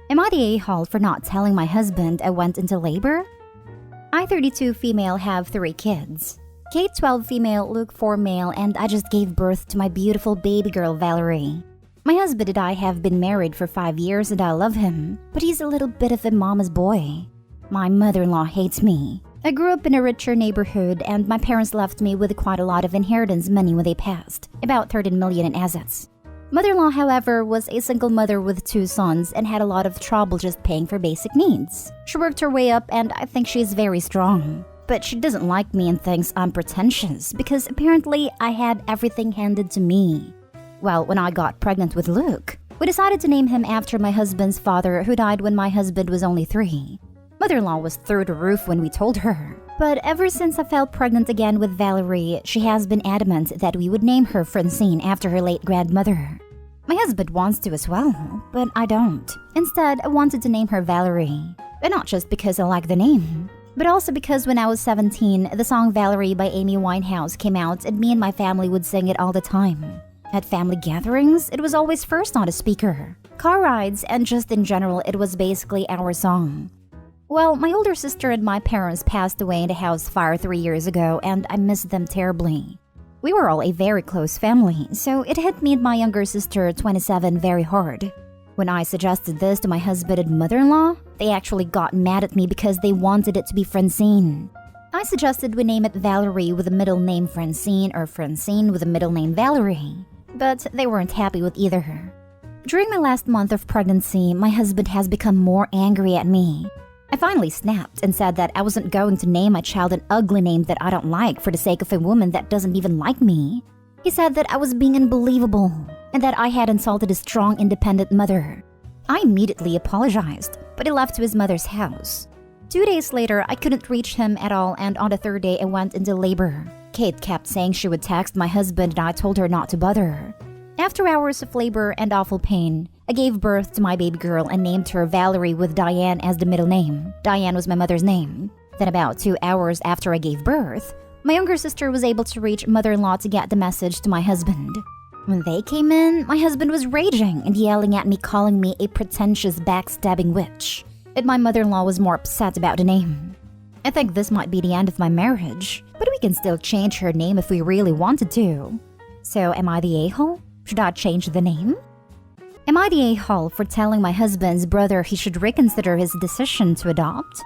Am I the a-hole for not telling my husband I went into labor? I, 32 female, have 3 kids. Kate, 12 female, Luke, 4 male, and I just gave birth to my beautiful baby girl, Valerie. My husband and I have been married for 5 years and I love him, but he's a little bit of a mama's boy. My mother-in-law hates me. I grew up in a richer neighborhood and my parents left me with quite a lot of inheritance money when they passed, about 13 million in assets. Mother-in-law, however, was a single mother with 2 sons and had a lot of trouble just paying for basic needs. She worked her way up and I think she's very strong. But she doesn't like me and thinks I'm pretentious because apparently I had everything handed to me. Well, when I got pregnant with Luke, we decided to name him after my husband's father who died when my husband was only 3. Mother-in-law was through the roof when we told her. But ever since I fell pregnant again with Valerie, she has been adamant that we would name her Francine after her late grandmother. My husband wants to as well, but I don't. Instead, I wanted to name her Valerie. And not just because I like the name, but also because when I was 17, the song Valerie by Amy Winehouse came out and me and my family would sing it all the time. At family gatherings, it was always first on a speaker. Car rides, and just in general, it was basically our song. Well, my older sister and my parents passed away in a house fire 3 years ago, and I miss them terribly. We were all a very close family, so it hit me and my younger sister, 27, very hard. When I suggested this to my husband and mother-in-law, they actually got mad at me because they wanted it to be Francine. I suggested we name it Valerie with a middle name Francine or Francine with a middle name Valerie, but they weren't happy with either. During my last month of pregnancy, my husband has become more angry at me. I finally snapped and said that I wasn't going to name my child an ugly name that I don't like for the sake of a woman that doesn't even like me. He said that I was being unbelievable and that I had insulted a strong, independent mother. I immediately apologized, but he left to his mother's house. 2 days later, I couldn't reach him at all, and on the 3rd day, I went into labor. Kate kept saying she would text my husband and I told her not to bother her. After hours of labor and awful pain, I gave birth to my baby girl and named her Valerie with Diane as the middle name. Diane was my mother's name. Then about 2 hours after I gave birth, my younger sister was able to reach mother-in-law to get the message to my husband. When they came in, my husband was raging and yelling at me, calling me a pretentious backstabbing witch. And my mother-in-law was more upset about the name. I think this might be the end of my marriage, but we can still change her name if we really wanted to. So am I the a-hole? Should I change the name? Am I the a-hole for telling my husband's brother he should reconsider his decision to adopt?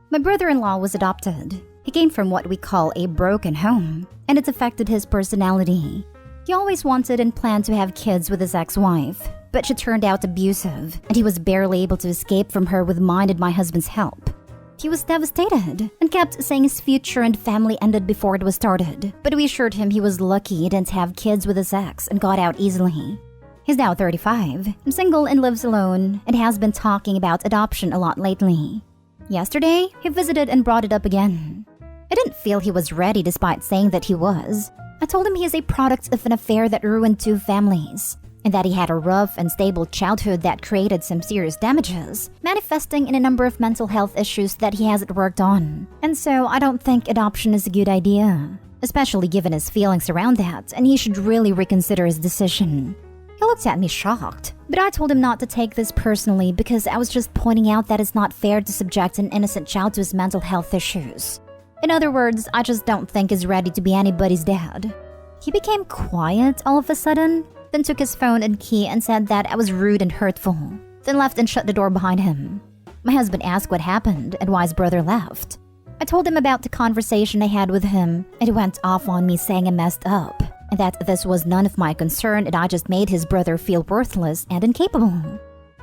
My brother-in-law was adopted. He came from what we call a broken home, and it affected his personality. He always wanted and planned to have kids with his ex-wife, but she turned out abusive, and he was barely able to escape from her with mine and my husband's help. He was devastated and kept saying his future and family ended before it was started, but we assured him he was lucky he didn't have kids with his ex and got out easily. He's now 35, single and lives alone, and has been talking about adoption a lot lately. Yesterday, he visited and brought it up again. I didn't feel he was ready despite saying that he was. I told him he is a product of an affair that ruined 2 families, and that he had a rough and stable childhood that created some serious damages, manifesting in a number of mental health issues that he hasn't worked on. And so I don't think adoption is a good idea, especially given his feelings around that, and he should really reconsider his decision. He looked at me shocked, but I told him not to take this personally because I was just pointing out that it's not fair to subject an innocent child to his mental health issues. In other words, I just don't think he's ready to be anybody's dad. He became quiet all of a sudden, then took his phone and key and said that I was rude and hurtful, then left and shut the door behind him. My husband asked what happened and why his brother left. I told him about the conversation I had with him, and he went off on me saying I messed up, and that this was none of my concern and I just made his brother feel worthless and incapable.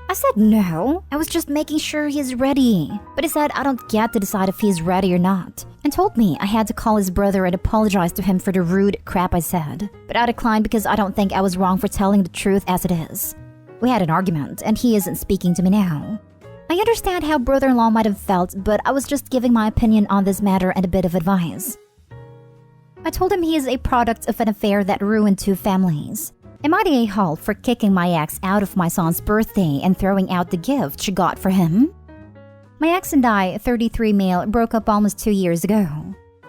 I said no, I was just making sure he's ready. But he said I don't get to decide if he's ready or not, and told me I had to call his brother and apologize to him for the rude crap I said. But I declined because I don't think I was wrong for telling the truth as it is. We had an argument, and he isn't speaking to me now. I understand how brother-in-law might have felt, but I was just giving my opinion on this matter and a bit of advice. I told him he is a product of an affair that ruined 2 families. Am I the a-hole for kicking my ex out of my son's birthday and throwing out the gift she got for him? My ex and I, 33 male, broke up almost 2 years ago.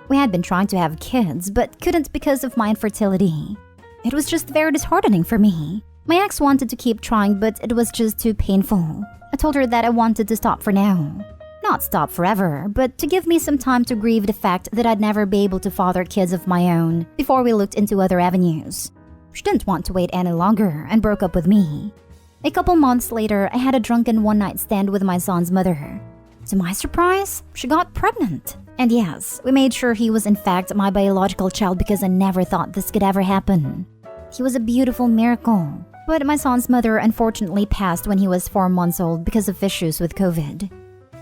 We had been trying to have kids, but couldn't because of my infertility. It was just very disheartening for me. My ex wanted to keep trying, but it was just too painful. I told her that I wanted to stop for now. Not stop forever, but to give me some time to grieve the fact that I'd never be able to father kids of my own before we looked into other avenues. She didn't want to wait any longer and broke up with me. A couple months later, I had a drunken one-night stand with my son's mother. To my surprise, she got pregnant. And yes, we made sure he was in fact my biological child because I never thought this could ever happen. He was a beautiful miracle. But my son's mother unfortunately passed when he was 4 months old because of issues with COVID.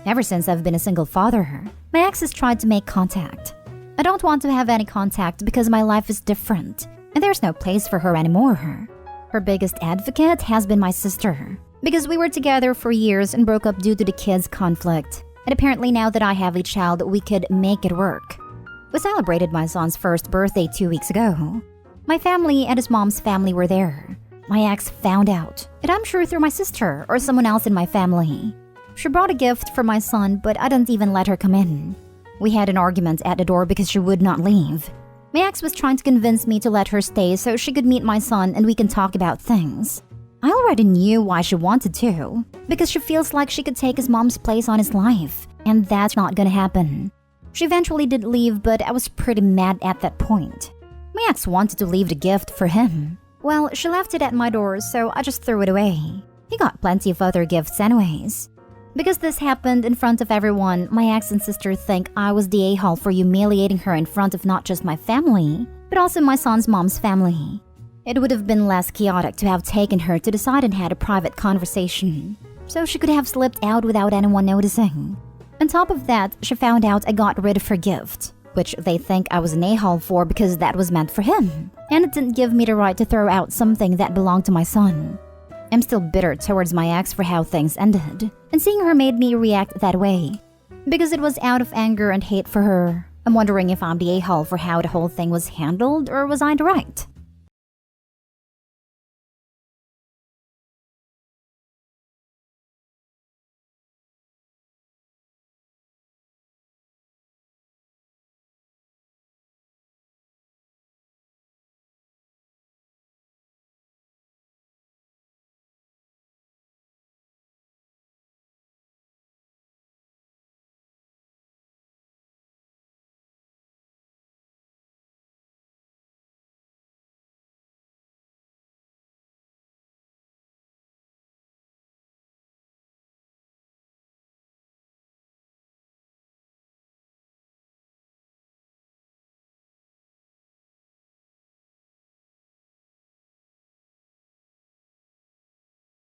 Ever since I've been a single father, my ex has tried to make contact. I don't want to have any contact because my life is different, and there's no place for her anymore. Her biggest advocate has been my sister, because we were together for years and broke up due to the kids' conflict. And apparently now that I have a child, we could make it work. We celebrated my son's first birthday 2 weeks ago. My family and his mom's family were there. My ex found out, and I'm sure through my sister or someone else in my family. She brought a gift for my son, but I didn't even let her come in. We had an argument at the door because she would not leave. My ex was trying to convince me to let her stay so she could meet my son and we can talk about things. I already knew why she wanted to, because she feels like she could take his mom's place on his life, and that's not gonna happen. She eventually did leave, but I was pretty mad at that point. My ex wanted to leave the gift for him. Well, she left it at my door, so I just threw it away. He got plenty of other gifts anyways. Because this happened in front of everyone, my ex and sister think I was the a-hole for humiliating her in front of not just my family, but also my son's mom's family. It would have been less chaotic to have taken her to the side and had a private conversation, so she could have slipped out without anyone noticing. On top of that, she found out I got rid of her gift, which they think I was an a-hole for because that was meant for him, and it didn't give me the right to throw out something that belonged to my son. I'm still bitter towards my ex for how things ended, and seeing her made me react that way. Because it was out of anger and hate for her. I'm wondering if I'm the a-hole for how the whole thing was handled, or was I the right?